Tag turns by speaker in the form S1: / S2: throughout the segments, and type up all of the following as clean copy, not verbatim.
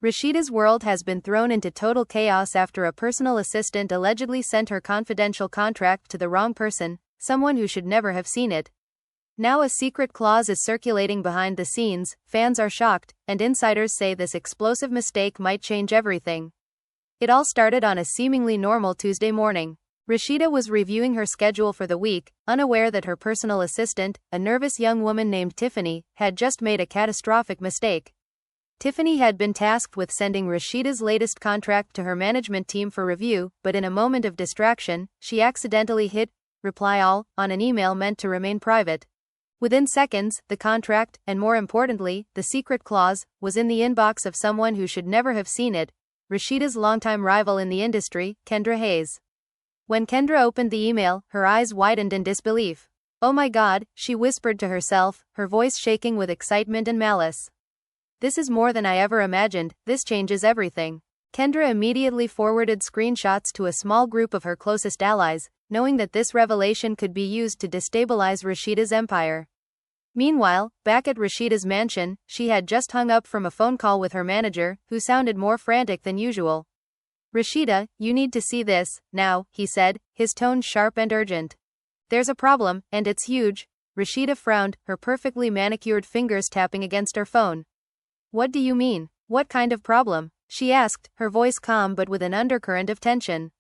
S1: Rasheeda's world has been thrown into total chaos after a personal assistant allegedly sent her confidential contract to the wrong person, someone who should never have seen it. Now a secret clause is circulating behind the scenes, fans are shocked, and insiders say this explosive mistake might change everything. It all started on a seemingly normal Tuesday morning. Rasheeda was reviewing her schedule for the week, unaware that her personal assistant, a nervous young woman named Tiffany, had just made a catastrophic mistake. Tiffany had been tasked with sending Rasheeda's latest contract to her management team for review, but in a moment of distraction, she accidentally hit reply all on an email meant to remain private. Within seconds, the contract, and more importantly, the secret clause, was in the inbox of someone who should never have seen it, Rasheeda's longtime rival in the industry, Kendra Hayes. When Kendra opened the email, her eyes widened in disbelief. "Oh my God," she whispered to herself, her voice shaking with excitement and malice. "This is more than I ever imagined, this changes everything." Kendra immediately forwarded screenshots to a small group of her closest allies, knowing that this revelation could be used to destabilize Rasheeda's empire. Meanwhile, back at Rasheeda's mansion, she had just hung up from a phone call with her manager, who sounded more frantic than usual. "Rasheeda, you need to see this, now," he said, his tone sharp and urgent. "There's a problem, and it's huge." Rasheeda frowned, her perfectly manicured fingers tapping against her phone. "What do you mean? What kind of problem?" she asked, her voice calm but with an undercurrent of tension.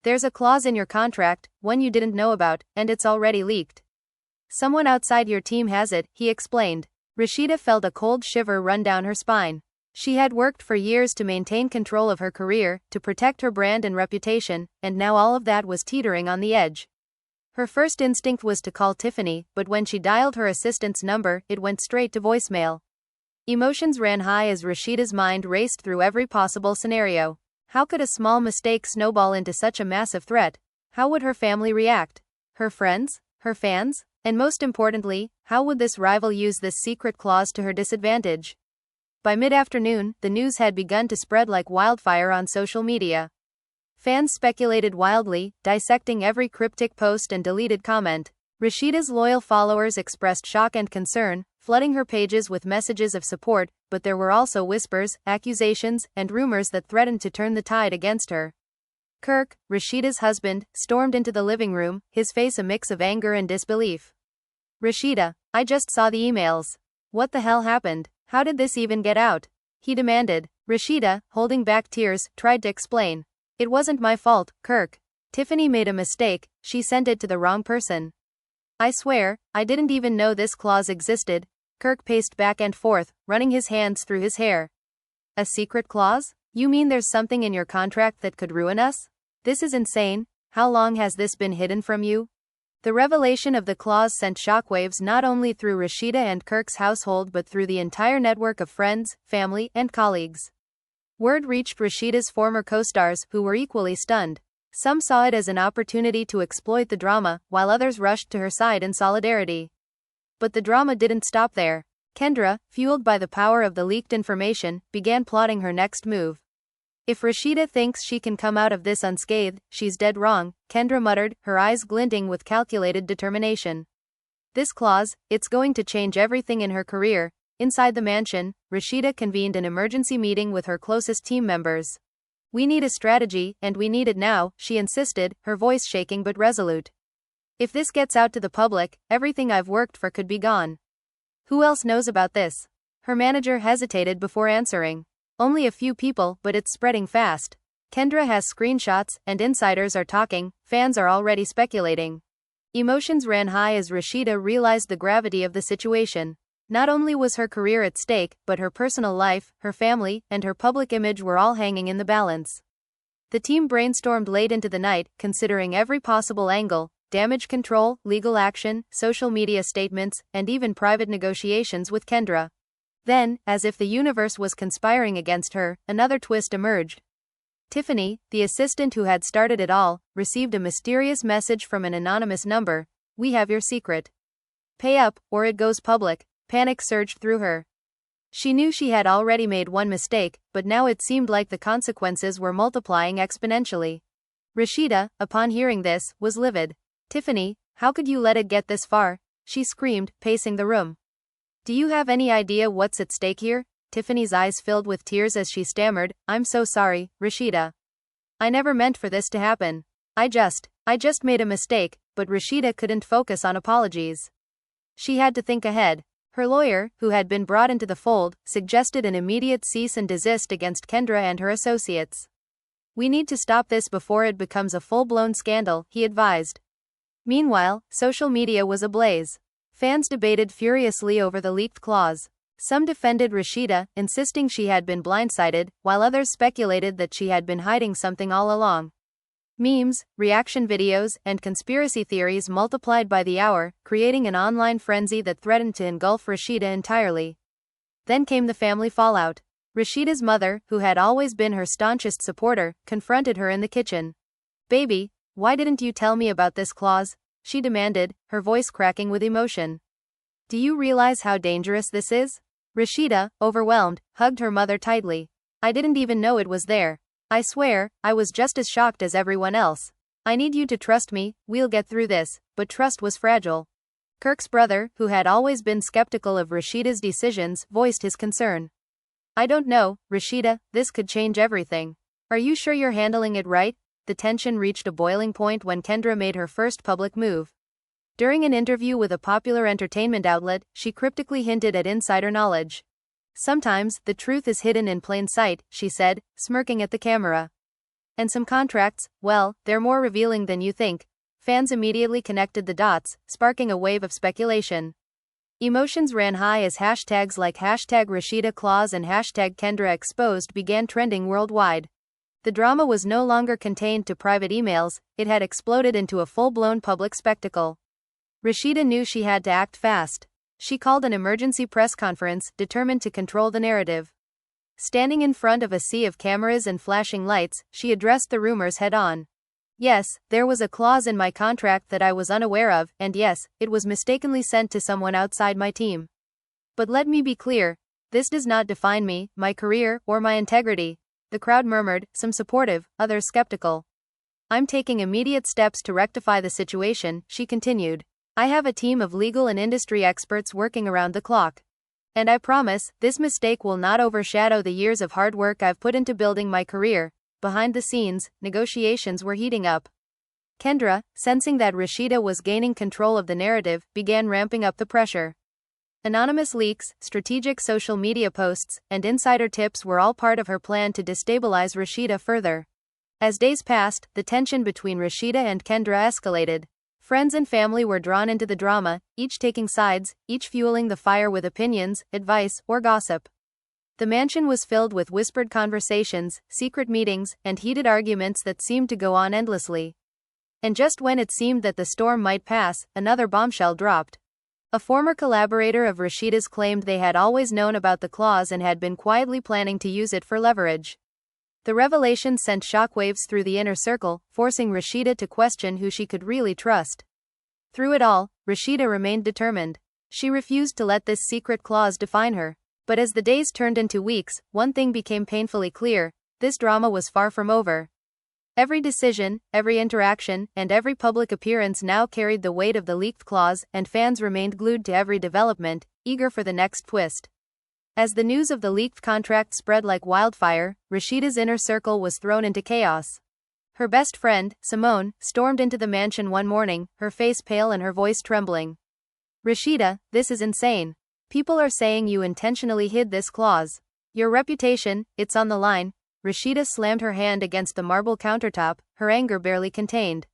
S1: "There's a clause in your contract, one you didn't know about, and it's already leaked. Someone outside your team has it," he explained. Rasheeda felt a cold shiver run down her spine. She had worked for years to maintain control of her career, to protect her brand and reputation, and now all of that was teetering on the edge. Her first instinct was to call Tiffany, but when she dialed her assistant's number, it went straight to voicemail. Emotions ran high as Rasheeda's mind raced through every possible scenario. How could a small mistake snowball into such a massive threat? How would her family react? Her friends? Her fans? And most importantly, how would this rival use this secret clause to her disadvantage? By mid-afternoon, the news had begun to spread like wildfire on social media. Fans speculated wildly, dissecting every cryptic post and deleted comment. Rasheeda's loyal followers expressed shock and concern, flooding her pages with messages of support, but there were also whispers, accusations, and rumors that threatened to turn the tide against her. Kirk, Rasheeda's husband, stormed into the living room, his face a mix of anger and disbelief. "Rasheeda, I just saw the emails. What the hell happened? How did this even get out?" he demanded. Rasheeda, holding back tears, tried to explain. "It wasn't my fault, Kirk. Tiffany made a mistake, she sent it to the wrong person. I swear, I didn't even know this clause existed." Kirk paced back and forth, running his hands through his hair. "A secret clause? You mean there's something in your contract that could ruin us? This is insane. How long has this been hidden from you?" The revelation of the clause sent shockwaves not only through Rasheeda and Kirk's household but through the entire network of friends, family, and colleagues. Word reached Rasheeda's former co-stars, who were equally stunned. Some saw it as an opportunity to exploit the drama, while others rushed to her side in solidarity. But the drama didn't stop there. Kendra, fueled by the power of the leaked information, began plotting her next move. "If Rasheeda thinks she can come out of this unscathed, she's dead wrong," Kendra muttered, her eyes glinting with calculated determination. "This clause, it's going to change everything in her career." Inside the mansion, Rasheeda convened an emergency meeting with her closest team members. "We need a strategy, and we need it now," she insisted, her voice shaking but resolute. "If this gets out to the public, everything I've worked for could be gone." "Who else knows about this?" Her manager hesitated before answering. "Only a few people, but it's spreading fast. Kendra has screenshots, and insiders are talking, fans are already speculating." Emotions ran high as Rasheeda realized the gravity of the situation. Not only was her career at stake, but her personal life, her family, and her public image were all hanging in the balance. The team brainstormed late into the night, considering every possible angle: damage control, legal action, social media statements, and even private negotiations with Kendra. Then, as if the universe was conspiring against her, another twist emerged. Tiffany, the assistant who had started it all, received a mysterious message from an anonymous number. "We have your secret. Pay up, or it goes public." Panic surged through her. She knew she had already made one mistake, but now it seemed like the consequences were multiplying exponentially. Rasheeda, upon hearing this, was livid. "Tiffany, how could you let it get this far?" she screamed, pacing the room. "Do you have any idea what's at stake here?" Tiffany's eyes filled with tears as she stammered, "I'm so sorry, Rasheeda. I never meant for this to happen. I just made a mistake," but Rasheeda couldn't focus on apologies. She had to think ahead. Her lawyer, who had been brought into the fold, suggested an immediate cease and desist against Kendra and her associates. "We need to stop this before it becomes a full-blown scandal," he advised. Meanwhile, social media was ablaze. Fans debated furiously over the leaked clause. Some defended Rasheeda, insisting she had been blindsided, while others speculated that she had been hiding something all along. Memes, reaction videos, and conspiracy theories multiplied by the hour, creating an online frenzy that threatened to engulf Rasheeda entirely. Then came the family fallout. Rasheeda's mother, who had always been her staunchest supporter, confronted her in the kitchen. "Baby, why didn't you tell me about this clause?" she demanded, her voice cracking with emotion. "Do you realize how dangerous this is?" Rasheeda, overwhelmed, hugged her mother tightly. "I didn't even know it was there. I swear, I was just as shocked as everyone else. I need you to trust me, we'll get through this," but trust was fragile. Kirk's brother, who had always been skeptical of Rasheeda's decisions, voiced his concern. "I don't know, Rasheeda, this could change everything. Are you sure you're handling it right?" The tension reached a boiling point when Kendra made her first public move. During an interview with a popular entertainment outlet, she cryptically hinted at insider knowledge. "Sometimes, the truth is hidden in plain sight," she said, smirking at the camera. "And some contracts, well, they're more revealing than you think." Fans immediately connected the dots, sparking a wave of speculation. Emotions ran high as hashtags like #Rasheeda Claus and #Kendra Exposed began trending worldwide. The drama was no longer contained to private emails, it had exploded into a full-blown public spectacle. Rasheeda knew she had to act fast. She called an emergency press conference, determined to control the narrative. Standing in front of a sea of cameras and flashing lights, she addressed the rumors head-on. "Yes, there was a clause in my contract that I was unaware of, and yes, it was mistakenly sent to someone outside my team. But let me be clear, this does not define me, my career, or my integrity." The crowd murmured, some supportive, others skeptical. "I'm taking immediate steps to rectify the situation," she continued. "I have a team of legal and industry experts working around the clock. And I promise, this mistake will not overshadow the years of hard work I've put into building my career." Behind the scenes, negotiations were heating up. Kendra, sensing that Rasheeda was gaining control of the narrative, began ramping up the pressure. Anonymous leaks, strategic social media posts, and insider tips were all part of her plan to destabilize Rasheeda further. As days passed, the tension between Rasheeda and Kendra escalated. Friends and family were drawn into the drama, each taking sides, each fueling the fire with opinions, advice, or gossip. The mansion was filled with whispered conversations, secret meetings, and heated arguments that seemed to go on endlessly. And just when it seemed that the storm might pass, another bombshell dropped. A former collaborator of Rasheeda's claimed they had always known about the clause and had been quietly planning to use it for leverage. The revelation sent shockwaves through the inner circle, forcing Rasheeda to question who she could really trust. Through it all, Rasheeda remained determined. She refused to let this secret clause define her. But as the days turned into weeks, one thing became painfully clear: this drama was far from over. Every decision, every interaction, and every public appearance now carried the weight of the leaked clause, and fans remained glued to every development, eager for the next twist. As the news of the leaked contract spread like wildfire, Rasheeda's inner circle was thrown into chaos. Her best friend, Simone, stormed into the mansion one morning, her face pale and her voice trembling. "Rasheeda, this is insane. People are saying you intentionally hid this clause. Your reputation, it's on the line." Rasheeda slammed her hand against the marble countertop, her anger barely contained.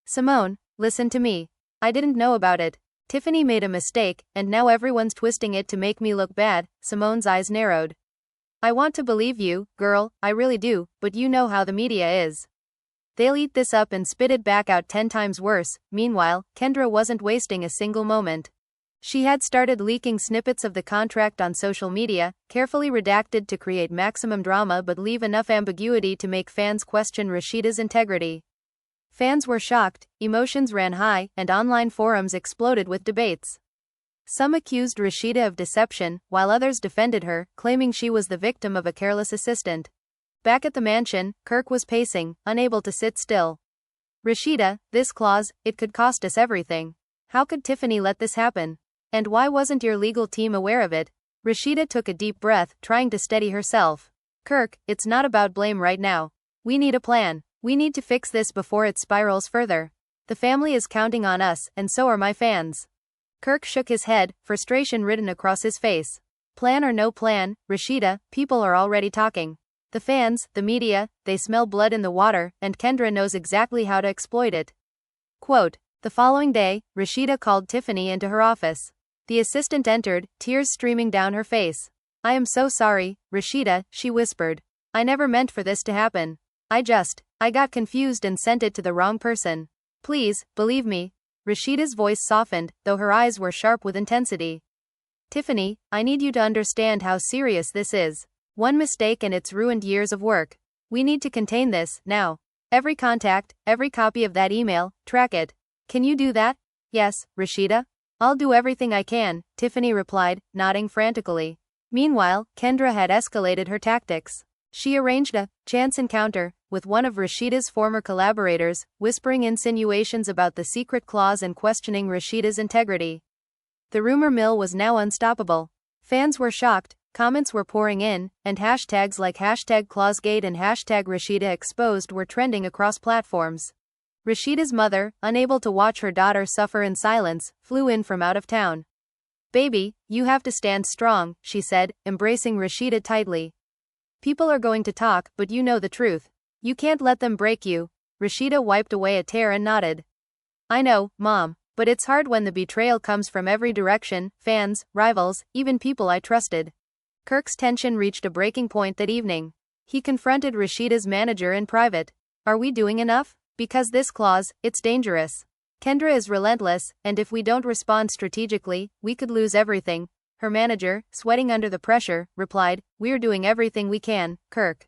S1: "Simone, listen to me. I didn't know about it. Tiffany made a mistake, and now everyone's twisting it to make me look bad." Simone's eyes narrowed. "I want to believe you, girl, I really do, but you know how the media is. They'll eat this up and spit it back out 10 times worse." Meanwhile, Kendra wasn't wasting a single moment. She had started leaking snippets of the contract on social media, carefully redacted to create maximum drama but leave enough ambiguity to make fans question Rasheeda's integrity. Fans were shocked, emotions ran high, and online forums exploded with debates. Some accused Rasheeda of deception, while others defended her, claiming she was the victim of a careless assistant. Back at the mansion, Kirk was pacing, unable to sit still. "Rasheeda, this clause, it could cost us everything. How could Tiffany let this happen? And why wasn't your legal team aware of it?" Rasheeda took a deep breath, trying to steady herself. Kirk, it's not about blame right now. We need a plan. We need to fix this before it spirals further. The family is counting on us, and so are my fans. Kirk shook his head, frustration written across his face. Plan or no plan, Rasheeda, people are already talking. The fans, the media, they smell blood in the water, and Kendra knows exactly how to exploit it. Quote, the following day, Rasheeda called Tiffany into her office. The assistant entered, tears streaming down her face. I am so sorry, Rasheeda, she whispered. I never meant for this to happen. I got confused and sent it to the wrong person. Please, believe me. Rasheeda's voice softened, though her eyes were sharp with intensity. Tiffany, I need you to understand how serious this is. One mistake and it's ruined years of work. We need to contain this, now. Every contact, every copy of that email, track it. Can you do that? Yes, Rasheeda. I'll do everything I can, Tiffany replied, nodding frantically. Meanwhile, Kendra had escalated her tactics. She arranged a chance encounter with one of Rasheeda's former collaborators, whispering insinuations about the secret clause and questioning Rasheeda's integrity. The rumor mill was now unstoppable. Fans were shocked, comments were pouring in, and hashtags like #ClauseGate and #RasheedaExposed were trending across platforms. Rasheeda's mother, unable to watch her daughter suffer in silence, flew in from out of town. Baby, you have to stand strong, she said, embracing Rasheeda tightly. People are going to talk, but you know the truth. You can't let them break you. Rasheeda wiped away a tear and nodded. I know, Mom, but it's hard when the betrayal comes from every direction, fans, rivals, even people I trusted. Kirk's tension reached a breaking point that evening. He confronted Rasheeda's manager in private. Are we doing enough? Because this clause, it's dangerous. Kendra is relentless, and if we don't respond strategically, we could lose everything. Her manager, sweating under the pressure, replied, we're doing everything we can, Kirk.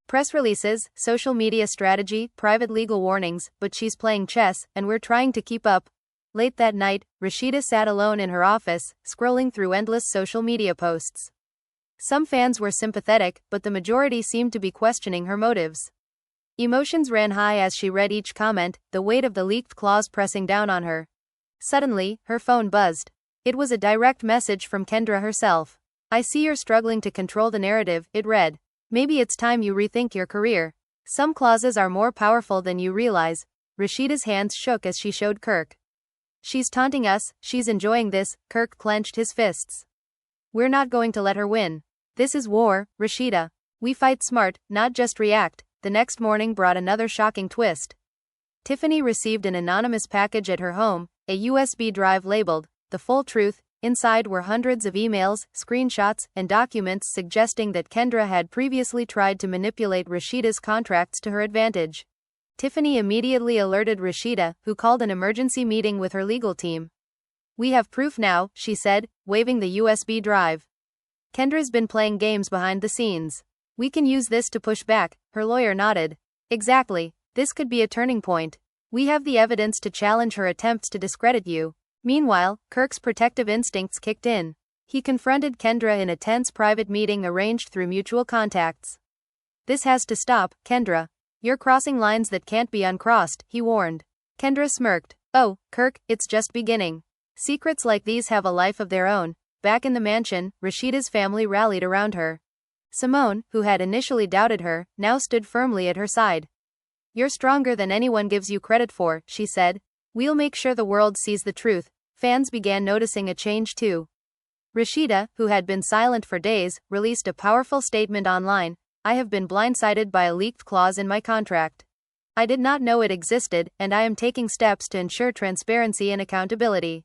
S1: Press releases, social media strategy, private legal warnings, but she's playing chess, and we're trying to keep up. Late that night, Rasheeda sat alone in her office, scrolling through endless social media posts. Some fans were sympathetic, but the majority seemed to be questioning her motives. Emotions ran high as she read each comment, the weight of the leaked clause pressing down on her. Suddenly, her phone buzzed. It was a direct message from Kendra herself. I see you're struggling to control the narrative, it read. Maybe it's time you rethink your career. Some clauses are more powerful than you realize. Rasheeda's hands shook as she showed Kirk. She's taunting us, she's enjoying this, Kirk clenched his fists. We're not going to let her win. This is war, Rasheeda. We fight smart, not just react. The next morning brought another shocking twist. Tiffany received an anonymous package at her home, a USB drive labeled, The Full Truth. Inside were hundreds of emails, screenshots, and documents suggesting that Kendra had previously tried to manipulate Rasheeda's contracts to her advantage. Tiffany immediately alerted Rasheeda, who called an emergency meeting with her legal team. We have proof now, she said, waving the USB drive. Kendra's been playing games behind the scenes. We can use this to push back, her lawyer nodded. Exactly, this could be a turning point. We have the evidence to challenge her attempts to discredit you. Meanwhile, Kirk's protective instincts kicked in. He confronted Kendra in a tense private meeting arranged through mutual contacts. This has to stop, Kendra. You're crossing lines that can't be uncrossed, he warned. Kendra smirked. Oh, Kirk, it's just beginning. Secrets like these have a life of their own. Back in the mansion, Rasheeda's family rallied around her. Simone, who had initially doubted her, now stood firmly at her side. You're stronger than anyone gives you credit for, she said. We'll make sure the world sees the truth. Fans began noticing a change too. Rasheeda, who had been silent for days, released a powerful statement online. I have been blindsided by a leaked clause in my contract. I did not know it existed, and I am taking steps to ensure transparency and accountability.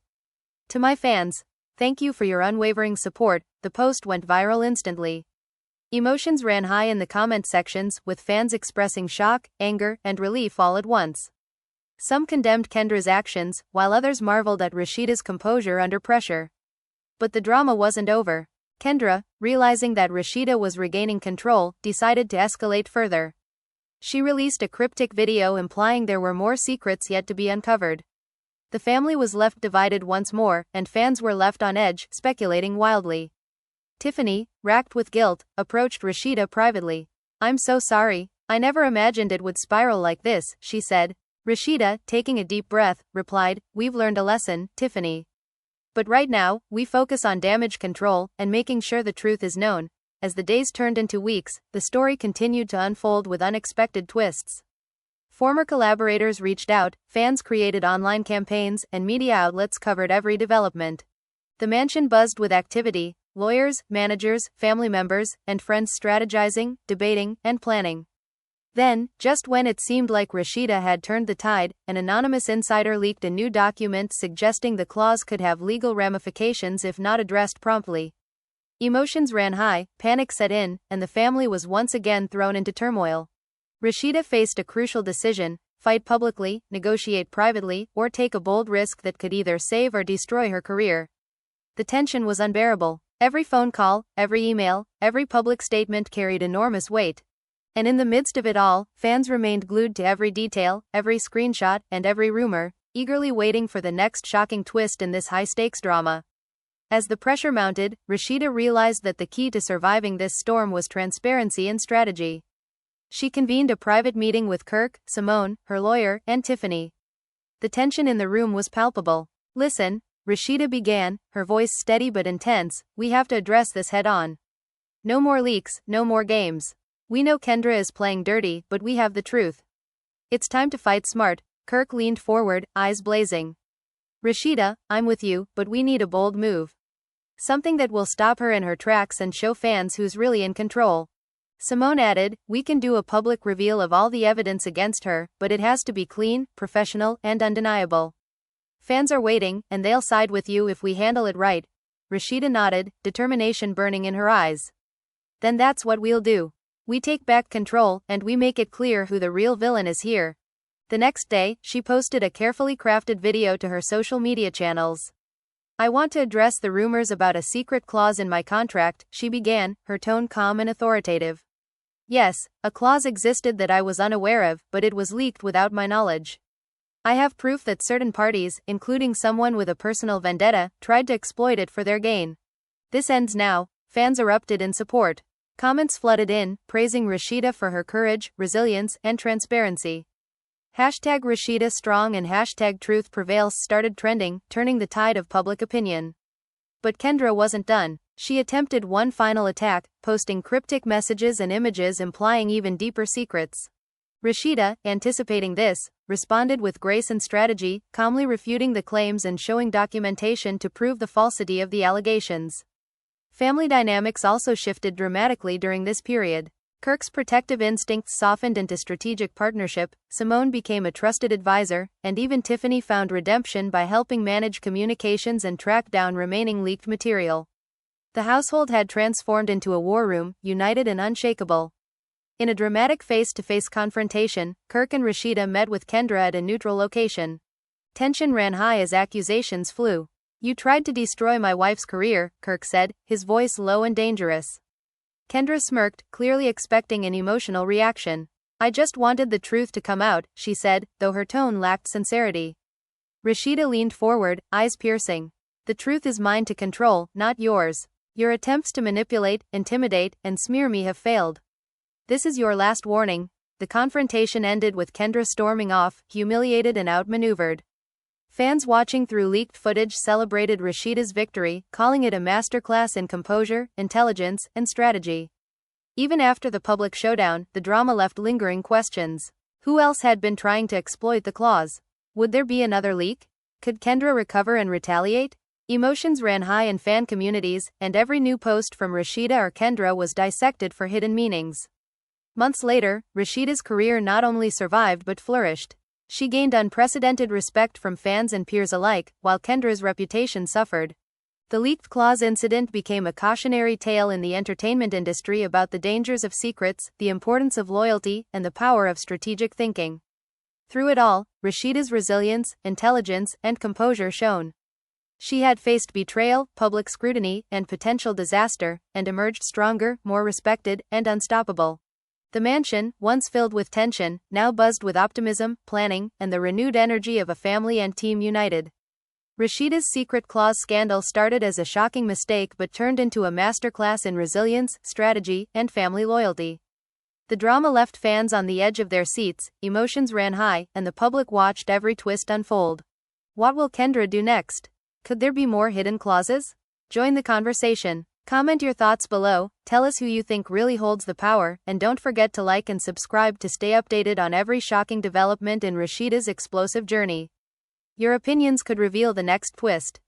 S1: To my fans, thank you for your unwavering support. The post went viral instantly. Emotions ran high in the comment sections, with fans expressing shock, anger, and relief all at once. Some condemned Kendra's actions, while others marveled at Rasheeda's composure under pressure. But the drama wasn't over. Kendra, realizing that Rasheeda was regaining control, decided to escalate further. She released a cryptic video implying there were more secrets yet to be uncovered. The family was left divided once more, and fans were left on edge, speculating wildly. Tiffany, racked with guilt, approached Rasheeda privately. I'm so sorry. I never imagined it would spiral like this, she said. Rasheeda, taking a deep breath, replied, We've learned a lesson, Tiffany. But right now, we focus on damage control and making sure the truth is known. As the days turned into weeks, the story continued to unfold with unexpected twists. Former collaborators reached out, fans created online campaigns, and media outlets covered every development. The mansion buzzed with activity, lawyers, managers, family members, and friends strategizing, debating, and planning. Then, just when it seemed like Rasheeda had turned the tide, an anonymous insider leaked a new document suggesting the clause could have legal ramifications if not addressed promptly. Emotions ran high, panic set in, and the family was once again thrown into turmoil. Rasheeda faced a crucial decision: fight publicly, negotiate privately, or take a bold risk that could either save or destroy her career. The tension was unbearable. Every phone call, every email, every public statement carried enormous weight. And in the midst of it all, fans remained glued to every detail, every screenshot, and every rumor, eagerly waiting for the next shocking twist in this high-stakes drama. As the pressure mounted, Rasheeda realized that the key to surviving this storm was transparency and strategy. She convened a private meeting with Kirk, Simone, her lawyer, and Tiffany. The tension in the room was palpable. "Listen," Rasheeda began, her voice steady but intense, "we have to address this head-on. No more leaks, no more games. We know Kendra is playing dirty, but we have the truth. It's time to fight smart." Kirk leaned forward, eyes blazing. "Rasheeda, I'm with you, but we need a bold move. Something that will stop her in her tracks and show fans who's really in control." Simone added, "We can do a public reveal of all the evidence against her, but it has to be clean, professional, and undeniable. Fans are waiting, and they'll side with you if we handle it right." Rasheeda nodded, determination burning in her eyes. "Then that's what we'll do. We take back control, and we make it clear who the real villain is here." The next day, she posted a carefully crafted video to her social media channels. "I want to address the rumors about a secret clause in my contract," she began, her tone calm and authoritative. "Yes, a clause existed that I was unaware of, but it was leaked without my knowledge. I have proof that certain parties, including someone with a personal vendetta, tried to exploit it for their gain. This ends now." Fans erupted in support. Comments flooded in, praising Rasheeda for her courage, resilience, and transparency. Hashtag Rasheeda Strong and hashtag Truth Prevails started trending, turning the tide of public opinion. But Kendra wasn't done. She attempted one final attack, posting cryptic messages and images implying even deeper secrets. Rasheeda, anticipating this, responded with grace and strategy, calmly refuting the claims and showing documentation to prove the falsity of the allegations. Family dynamics also shifted dramatically during this period. Kirk's protective instincts softened into strategic partnership, Simone became a trusted advisor, and even Tiffany found redemption by helping manage communications and track down remaining leaked material. The household had transformed into a war room, united and unshakable. In a dramatic face-to-face confrontation, Kirk and Rasheeda met with Kendra at a neutral location. Tension ran high as accusations flew. "You tried to destroy my wife's career," Kirk said, his voice low and dangerous. Kendra smirked, clearly expecting an emotional reaction. "I just wanted the truth to come out," she said, though her tone lacked sincerity. Rasheeda leaned forward, eyes piercing. "The truth is mine to control, not yours. Your attempts to manipulate, intimidate, and smear me have failed. This is your last warning." The confrontation ended with Kendra storming off, humiliated and outmaneuvered. Fans watching through leaked footage celebrated Rasheeda's victory, calling it a masterclass in composure, intelligence, and strategy. Even after the public showdown, the drama left lingering questions. Who else had been trying to exploit the clause? Would there be another leak? Could Kendra recover and retaliate? Emotions ran high in fan communities, and every new post from Rasheeda or Kendra was dissected for hidden meanings. Months later, Rasheeda's career not only survived but flourished. She gained unprecedented respect from fans and peers alike, while Kendra's reputation suffered. The leaked clause incident became a cautionary tale in the entertainment industry about the dangers of secrets, the importance of loyalty, and the power of strategic thinking. Through it all, Rasheeda's resilience, intelligence, and composure shone. She had faced betrayal, public scrutiny, and potential disaster, and emerged stronger, more respected, and unstoppable. The mansion, once filled with tension, now buzzed with optimism, planning, and the renewed energy of a family and team united. Rasheeda's secret clause scandal started as a shocking mistake but turned into a masterclass in resilience, strategy, and family loyalty. The drama left fans on the edge of their seats, emotions ran high, and the public watched every twist unfold. What will Kendra do next? Could there be more hidden clauses? Join the conversation. Comment your thoughts below, tell us who you think really holds the power, and don't forget to like and subscribe to stay updated on every shocking development in Rasheeda's explosive journey. Your opinions could reveal the next twist.